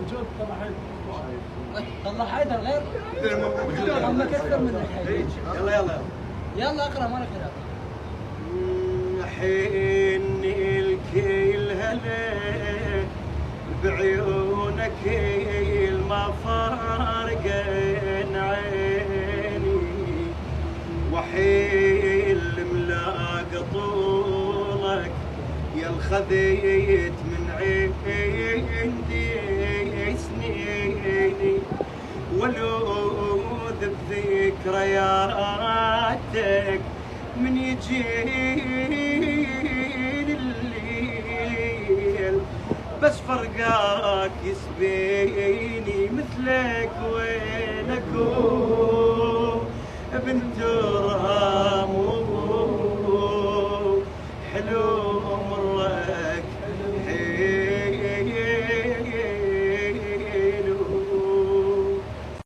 وجود طلع حيدر. طلع حيدر غير؟ هم كثر من حيدر. يلا يلا يلا اقرا ما لك خلاف. حين الكيل هلا بعيونك ما فارقن عيني وحيل ملاق طولك يا الخذيت من عندي سنيني ولوذ بذكرياتك من يجيني الليل بس فرقاك يسبيني مثلك وين اكون بنت